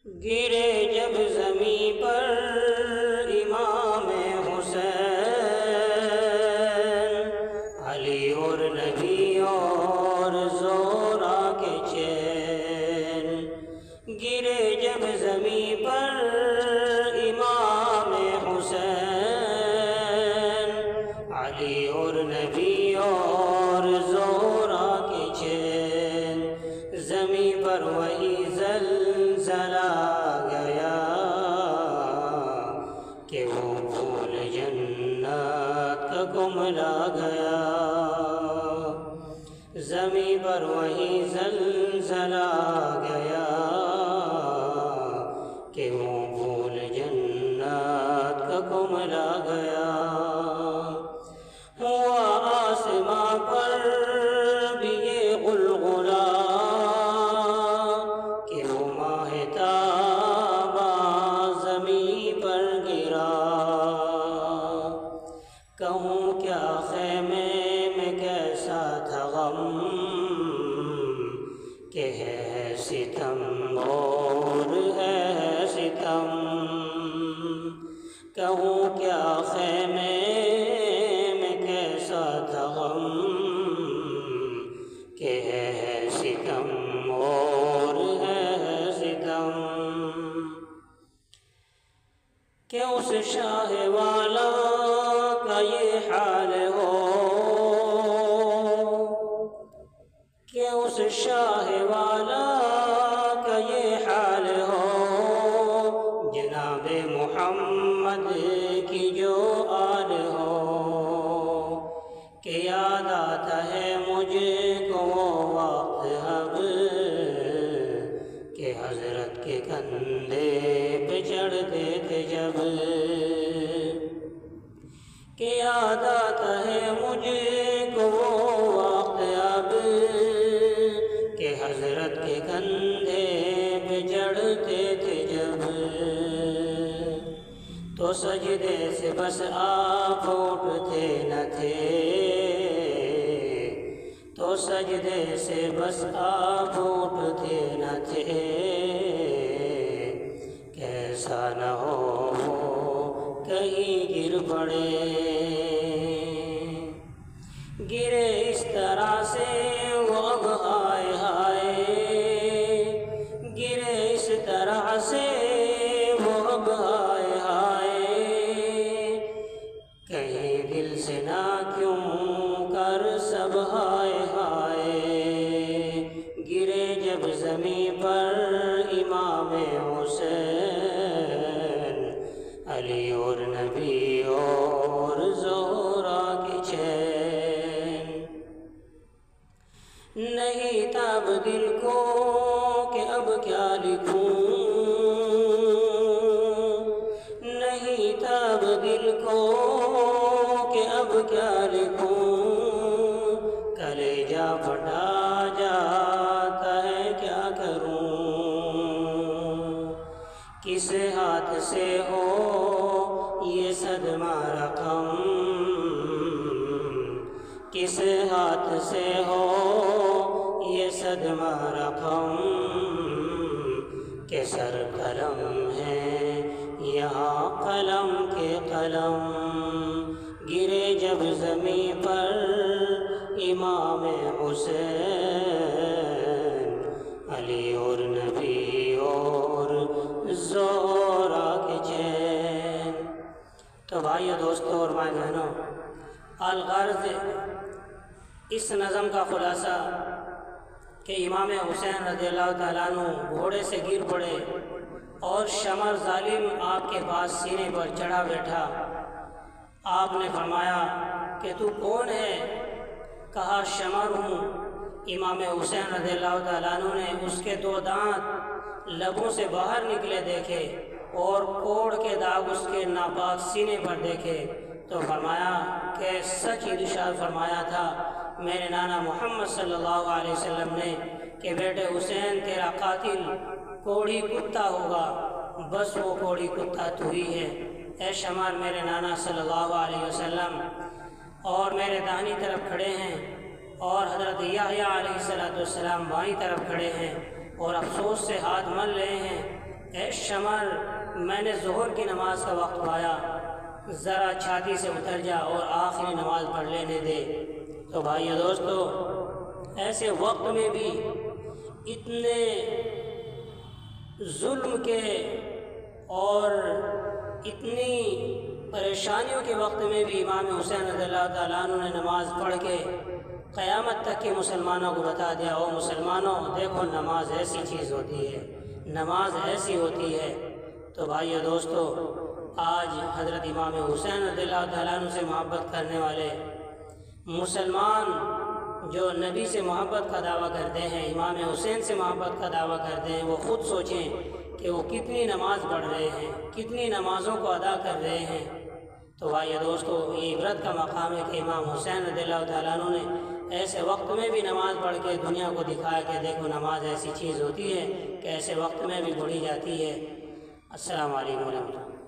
گرے جب زمیں پر امام حسین، علی اور نبی اور زہرا کے چین، گرے جب زمیں پر امام حسین، علی اور نبی اور زہرا کے چین، زمیں پر وہی زلزلہ گیا کہ وہ پھول جنت کا کملا گیا، زمیں پر وہی زلزلہ گیا کہ وہ پھول جنت کا کملا گیا، ہوا آسماں پر بھی یہ غلغلہ کہ وہ ماہتاباں زمیں پر گرا، کہوں کیا خیمے میں کیسا تھا غم کہ ہے ستم اور ہے ستم، کہوں کیا خیمے میں کیسا تھا غم کہ ہے ستم اور ہے ستم، کہ اس شاہ والا کا یہ حال ہو، کہ اس شاہ والا کا یہ حال ہو، جناب محمد کی جو آل ہو، کہ یاد آتا ہے مجھے کو وہ وقت اب کہ حضرت کے کندھے پہ چڑھتے تھے جب، کہ یاد آتا ہے مجھے کو وہ وقت اب کہ حضرت کے کندھے پہ چڑھتے تھے جب، تو سجدے سے بس آپ اٹھتے نہ تھے، تو سجدے سے بس آپ اٹھتے نہ تھے، کیسا نہ ہو کہیں گر پڑے، گرے اس طرح سے وہ اب ہائے ہائے، گرے اس طرح سے وہ اب ہائے ہائے، کہیں دل سے نہ کیوں کر سب ہائے ہائے، گرے جب زمیں پر امام حسین، علی اور نبی اور زہرا کی چین، نہیں تاب دل کو کہ اب کیا لکھوں، نہیں تاب دل کو کہ اب کیا لکھوں، کلیجہ پھٹا جاتا ہے کیا کروں، کس ہاتھ سے ہو یہ صدمہ رقم، کس ہاتھ سے ہو یہ صدمہ رقم، کہ سر قلم ہے یہاں قلم کے قلم، گرے جب زمیں پر امام حسین، علی اور نبی اور زہرا کے چین۔ تو بھائیو، دوستو اور ماں بہنوں، الغرض اس نظم کا خلاصہ کہ امام حسین رضی اللہ تعالیٰ عنہ گھوڑے سے گر پڑے اور شمر ظالم آپ کے پاس سینے پر چڑھا بیٹھا، آپ نے فرمایا کہ تو کون ہے؟ کہا شمر ہوں۔ امام حسین رضی اللہ تعالیٰ عنہ نے اس کے 2 دانت لبوں سے باہر نکلے دیکھے اور کوڑ کے داغ اس کے ناپاک سینے پر دیکھے تو فرمایا کہ سچ ارشاد فرمایا تھا میرے نانا محمد صلی اللہ علیہ وسلم نے کہ بیٹے حسین تیرا قاتل کوڑی کتا ہوگا، بس وہ کوڑی کتا تو ہی ہے۔ اے شمر میرے نانا صلی اللہ علیہ وسلم اور میرے داہنی طرف کھڑے ہیں اور حضرت یحییٰ علیہ السلام بائیں طرف کھڑے ہیں اور افسوس سے ہاتھ مل رہے ہیں۔ اے شمر میں نے ظہر کی نماز کا وقت پایا، ذرا چھاتی سے اتر جا اور آخری نماز پڑھ لینے دے۔ تو بھائیو دوستو، ایسے وقت میں بھی اتنے ظلم کے اور اتنی پریشانیوں کے وقت میں بھی امام حسین رضی اللہ تعالیٰ عنہ نے نماز پڑھ کے قیامت تک کے مسلمانوں کو بتا دیا، او مسلمانوں دیکھو نماز ایسی چیز ہوتی ہے، نماز ایسی ہوتی ہے۔ تو بھائیو دوستو، آج حضرت امام حسین رضی اللہ تعالیٰ عنہ سے محبت کرنے والے مسلمان جو نبی سے محبت کا دعویٰ کرتے ہیں، امام حسین سے محبت کا دعویٰ کرتے ہیں، وہ خود سوچیں کہ وہ کتنی نماز پڑھ رہے ہیں، کتنی نمازوں کو ادا کر رہے ہیں۔ تو بھائیو دوستو، یہ عبرت کا مقام ہے کہ امام حسین رضی اللہ تعالیٰ عنہ نے ایسے وقت میں بھی نماز پڑھ کے دنیا کو دکھایا کہ دیکھو نماز ایسی چیز ہوتی ہے کہ ایسے وقت میں بھی پڑھی جاتی ہے۔ السلام علیکم ورحمۃ اللہ۔